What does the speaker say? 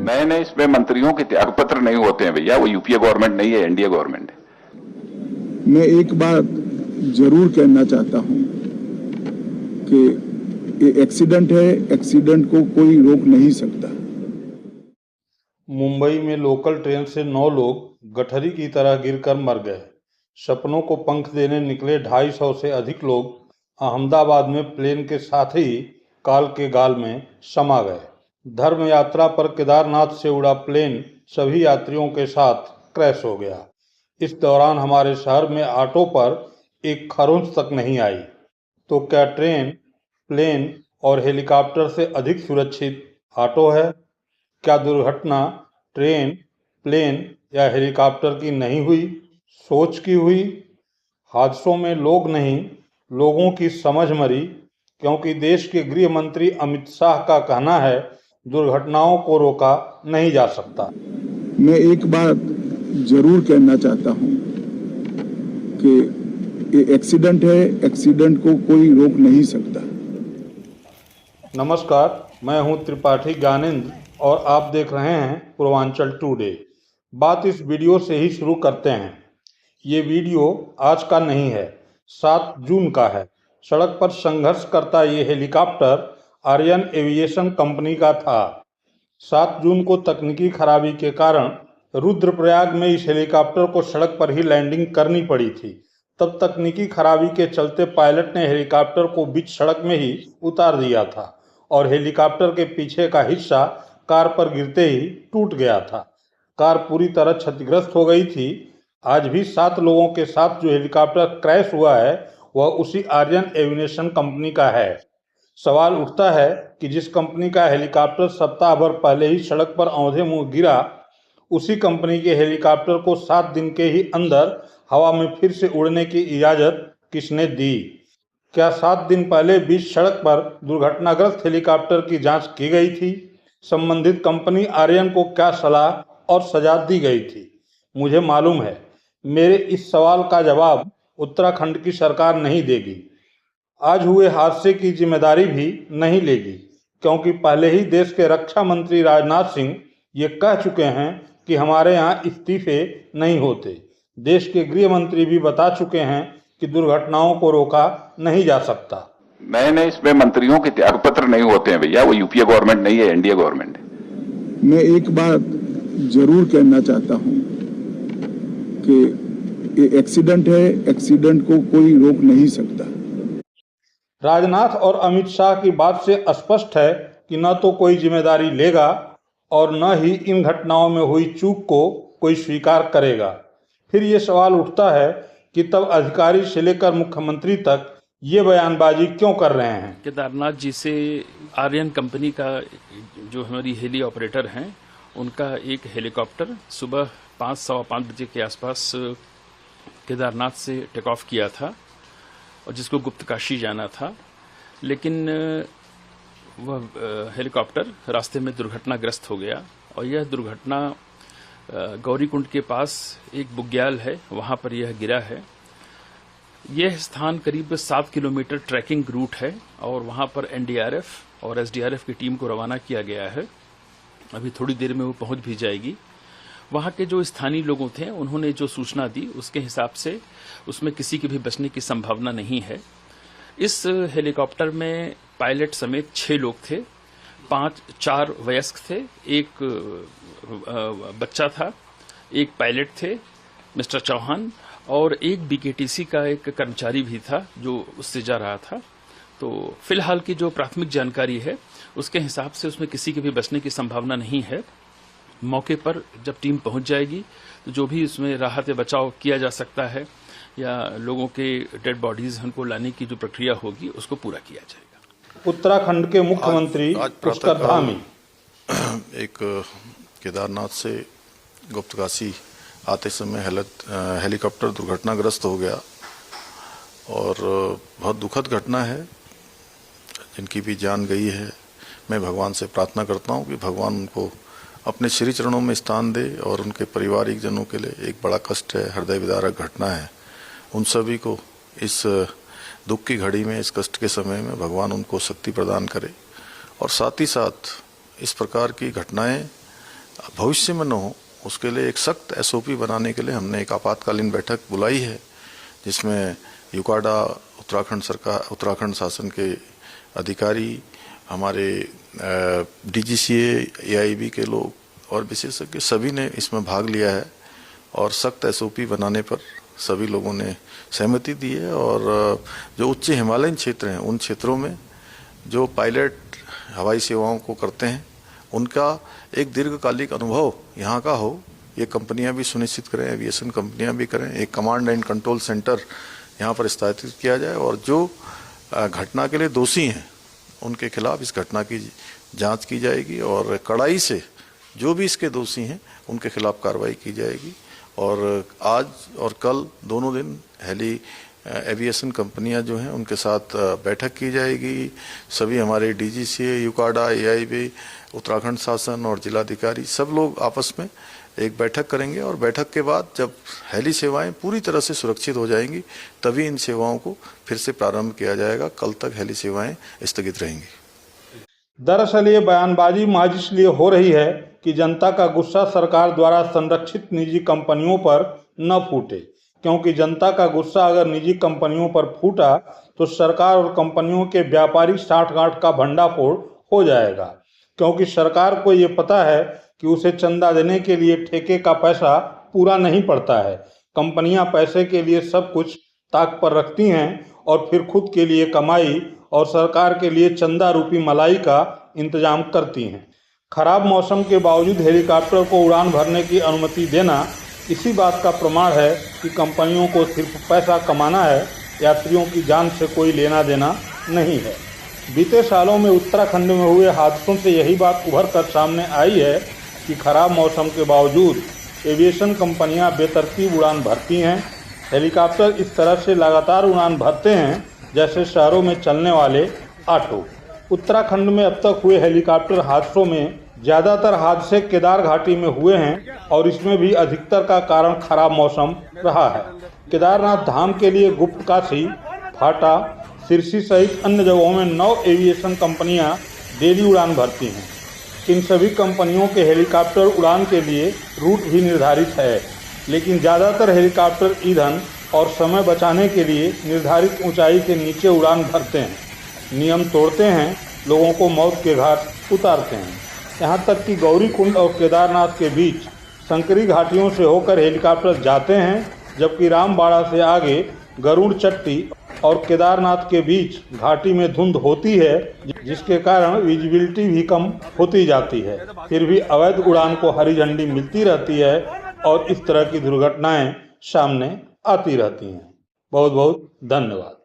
मैंने इसमें मंत्रियों के त्यागपत्र नहीं होते हैं भैया, वो यूपीए गवर्नमेंट नहीं है, एनडीए गवर्नमेंट है। मैं एक बात जरूर कहना चाहता हूं कि ये एक्सीडेंट है, एक्सीडेंट को कोई रोक नहीं सकता। मुंबई में लोकल ट्रेन से 9 लोग गठरी की तरह गिरकर मर गए। सपनों को पंख देने निकले 250 से अधिक लोग अहमदाबाद में प्लेन के साथ ही काल के गाल में समा गए। धर्म यात्रा पर केदारनाथ से उड़ा प्लेन सभी यात्रियों के साथ क्रैश हो गया। इस दौरान हमारे शहर में ऑटो पर एक खरोंच तक नहीं आई, तो क्या ट्रेन, प्लेन और हेलीकॉप्टर से अधिक सुरक्षित ऑटो है? क्या दुर्घटना ट्रेन, प्लेन या हेलीकॉप्टर की नहीं हुई, सोच की हुई? हादसों में लोग नहीं, लोगों की समझ मरी, क्योंकि देश के गृह मंत्री अमित शाह का कहना है, दुर्घटनाओं को रोका नहीं जा सकता। मैं एक बात जरूर कहना चाहता हूं कि ये एक्सीडेंट है, एक्सीडेंट को कोई रोक नहीं सकता। नमस्कार, मैं हूं त्रिपाठी ज्ञानेंद्र और आप देख रहे हैं पूर्वांचल टुडे। बात इस वीडियो से ही शुरू करते हैं। ये वीडियो आज का नहीं है, 7 जून का है। सड़क पर संघर्ष करता ये हेलीकॉप्टर आर्यन एविएशन कंपनी का था। 7 जून को तकनीकी खराबी के कारण रुद्रप्रयाग में इस हेलीकॉप्टर को सड़क पर ही लैंडिंग करनी पड़ी थी। तब तकनीकी खराबी के चलते पायलट ने हेलीकॉप्टर को बीच सड़क में ही उतार दिया था और हेलीकॉप्टर के पीछे का हिस्सा कार पर गिरते ही टूट गया था। कार पूरी तरह क्षतिग्रस्त हो गई थी। आज भी 7 लोगों के साथ जो हेलीकॉप्टर क्रैश हुआ है वह उसी आर्यन एविएशन कंपनी का है। सवाल उठता है कि जिस कंपनी का हेलीकॉप्टर सप्ताह भर पहले ही सड़क पर औंधे मुंह गिरा, उसी कंपनी के हेलीकॉप्टर को 7 दिन के ही अंदर हवा में फिर से उड़ने की इजाजत किसने दी? क्या 7 दिन पहले बीच सड़क पर दुर्घटनाग्रस्त हेलीकॉप्टर की जांच की गई थी? संबंधित कंपनी आर्यन को क्या सलाह और सजा दी गई थी? मुझे मालूम है मेरे इस सवाल का जवाब उत्तराखंड की सरकार नहीं देगी। आज हुए हादसे की जिम्मेदारी भी नहीं लेगी, क्योंकि पहले ही देश के रक्षा मंत्री राजनाथ सिंह ये कह चुके हैं कि हमारे यहाँ इस्तीफे नहीं होते। देश के गृह मंत्री भी बता चुके हैं कि दुर्घटनाओं को रोका नहीं जा सकता। मैंने इसमें मंत्रियों के त्यागपत्र नहीं होते हैं भैया, वो यूपीए गवर्नमेंट नहीं है, एनडीए गवर्नमेंट है। मैं एक बात जरूर कहना चाहता हूं कि ये एक्सीडेंट है, एक्सीडेंट को कोई रोक नहीं सकता। राजनाथ और अमित शाह की बात से स्पष्ट है कि न तो कोई जिम्मेदारी लेगा और न ही इन घटनाओं में हुई चूक को कोई स्वीकार करेगा। फिर ये सवाल उठता है कि तब अधिकारी से लेकर मुख्यमंत्री तक ये बयानबाजी क्यों कर रहे हैं? केदारनाथ जी से आर्यन कंपनी का जो हमारी हेली ऑपरेटर हैं, उनका एक हेलीकॉप्टर सुबह 5-5:15 बजे के आसपास केदारनाथ से टेक ऑफ किया था और जिसको गुप्तकाशी जाना था, लेकिन वह हेलीकॉप्टर रास्ते में दुर्घटनाग्रस्त हो गया और यह दुर्घटना गौरीकुंड के पास एक बुग्याल है, वहां पर यह गिरा है। यह स्थान करीब 7 किलोमीटर ट्रैकिंग रूट है और वहां पर एनडीआरएफ और एसडीआरएफ की टीम को रवाना किया गया है। अभी थोड़ी देर में वो पहुंच भी जाएगी। वहां के जो स्थानीय लोगों थे उन्होंने जो सूचना दी उसके हिसाब से उसमें किसी के भी बचने की संभावना नहीं है। इस हेलीकॉप्टर में पायलट समेत 6 लोग थे, 4 वयस्क थे, एक बच्चा था, एक पायलट थे मिस्टर चौहान और एक बीकेटीसी का एक कर्मचारी भी था जो उससे जा रहा था। तो फिलहाल की जो प्राथमिक जानकारी है उसके हिसाब से उसमें किसी के भी बचने की संभावना नहीं है। मौके पर जब टीम पहुंच जाएगी तो जो भी उसमें राहत या बचाव किया जा सकता है या लोगों के डेड बॉडीज उनको लाने की जो प्रक्रिया होगी उसको पूरा किया जाएगा। उत्तराखंड के मुख्यमंत्री पुष्कर धामी एक केदारनाथ से गुप्तकाशी आते समय हेलीकॉप्टर दुर्घटनाग्रस्त हो गया और बहुत दुखद घटना है, जिनकी भी जान गई है। मैं भगवान से प्रार्थना करता हूं कि भगवान उनको अपने श्री चरणों में स्थान दे और उनके पारिवारिक जनों के लिए एक बड़ा कष्ट है, हृदय विदारक घटना है। उन सभी को इस दुख की घड़ी में, इस कष्ट के समय में भगवान उनको शक्ति प्रदान करे और साथ ही साथ इस प्रकार की घटनाएं भविष्य में न हो, उसके लिए एक सख्त SOP बनाने के लिए हमने एक आपातकालीन बैठक बुलाई है, जिसमें यूकाडा, उत्तराखंड शासन के अधिकारी, हमारे DGCA, AIB के लोग और विशेषज्ञ सभी ने इसमें भाग लिया है और सख्त SOP बनाने पर सभी लोगों ने सहमति दी है। और जो उच्च हिमालयन क्षेत्र हैं, उन क्षेत्रों में जो पायलट हवाई सेवाओं को करते हैं, उनका एक दीर्घकालिक अनुभव यहाँ का हो, ये कंपनियां भी सुनिश्चित करें, एविएशन कंपनियां भी करें। एक कमांड एंड कंट्रोल सेंटर यहाँ पर स्थापित किया जाए और जो घटना के लिए दोषी हैं उनके खिलाफ इस घटना की जांच की जाएगी और कड़ाई से जो भी इसके दोषी हैं उनके खिलाफ कार्रवाई की जाएगी। और आज और कल दोनों दिन एविएशन कंपनियां जो हैं उनके साथ बैठक की जाएगी। सभी हमारे DGCA, यूकाडा, AIB, उत्तराखंड शासन और जिलाधिकारी सब लोग आपस में एक बैठक करेंगे और बैठक के बाद जब हेली सेवाएं पूरी तरह से सुरक्षित हो जाएंगी तभी इन सेवाओं को फिर से प्रारंभ किया जाएगा। कल तक हेली सेवाएं स्थगित रहेंगी। दरअसल ये बयानबाजी महज इसलिए हो रही है कि जनता का गुस्सा सरकार द्वारा संरक्षित निजी कंपनियों पर न फूटे, क्योंकि जनता का गुस्सा अगर निजी कंपनियों पर फूटा तो सरकार और कंपनियों के व्यापारिक साठगांठ का भंडाफोड़ हो जाएगा। क्योंकि सरकार को ये पता है कि उसे चंदा देने के लिए ठेके का पैसा पूरा नहीं पड़ता है। कंपनियां पैसे के लिए सब कुछ ताक पर रखती हैं और फिर खुद के लिए कमाई और सरकार के लिए चंदा रूपी मलाई का इंतजाम करती हैं। खराब मौसम के बावजूद हेलीकॉप्टर को उड़ान भरने की अनुमति देना इसी बात का प्रमाण है कि कंपनियों को सिर्फ पैसा कमाना है, यात्रियों की जान से कोई लेना देना नहीं है। बीते सालों में उत्तराखंड में हुए हादसों से यही बात उभर कर सामने आई है कि खराब मौसम के बावजूद एविएशन कंपनियां बेतरतीब उड़ान भरती हैं। हेलीकॉप्टर इस तरह से लगातार उड़ान भरते हैं जैसे शहरों में चलने वाले ऑटो। उत्तराखंड में अब तक हुए हेलीकॉप्टर हादसों में ज़्यादातर हादसे केदार घाटी में हुए हैं और इसमें भी अधिकतर का कारण खराब मौसम रहा है। केदारनाथ धाम के लिए गुप्तकाशी, फाटा, सिरसी सहित अन्य जगहों में 9 एविएशन कंपनियां डेली उड़ान भरती हैं। इन सभी कंपनियों के हेलीकॉप्टर उड़ान के लिए रूट भी निर्धारित है, लेकिन ज़्यादातर हेलीकॉप्टर ईंधन और समय बचाने के लिए निर्धारित ऊंचाई के नीचे उड़ान भरते हैं, नियम तोड़ते हैं, लोगों को मौत के घाट उतारते हैं। यहाँ तक कि गौरीकुंड और केदारनाथ के बीच संकरी घाटियों से होकर हेलीकॉप्टर जाते हैं, जबकि रामबाड़ा से आगे गरुड़ चट्टी और केदारनाथ के बीच घाटी में धुंध होती है, जिसके कारण विजिबिलिटी भी कम होती जाती है। फिर भी अवैध उड़ान को हरी झंडी मिलती रहती है और इस तरह की दुर्घटनाएं सामने आती रहती हैं। बहुत बहुत धन्यवाद।